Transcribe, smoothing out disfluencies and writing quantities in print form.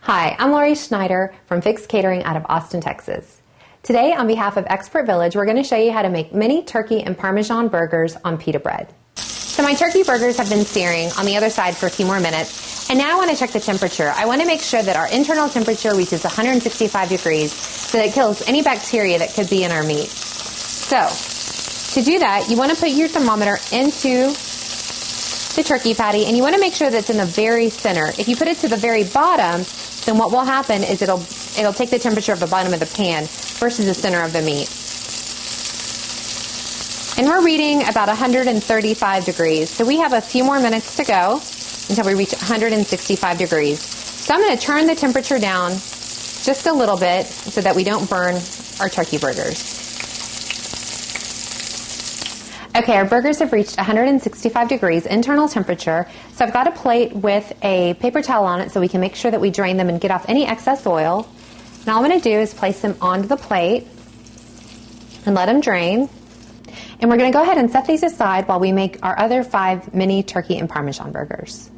Hi, I'm Laurie Schneider from Fix Catering out of Austin, Texas. Today, on behalf of Expert Village, we're going to show you how to make mini turkey and Parmesan burgers on pita bread. So my turkey burgers have been searing on the other side for a few more minutes, and now I want to check the temperature. I want to make sure that our internal temperature reaches 165 degrees so that it kills any bacteria that could be in our meat. So, to do that, you want to put your thermometer into the turkey patty, and you want to make sure that it's in the very center. If you put it to the very bottom, then what will happen is it'll take the temperature of the bottom of the pan versus the center of the meat. And we're reading about 135 degrees, so we have a few more minutes to go until we reach 165 degrees. So I'm going to turn the temperature down just a little bit so that we don't burn our turkey burgers. Okay, our burgers have reached 165 degrees internal temperature, so I've got a plate with a paper towel on it so we can make sure that we drain them and get off any excess oil. Now all I'm going to do is place them onto the plate and let them drain. And we're going to go ahead and set these aside while we make our other 5 mini turkey and Parmesan burgers.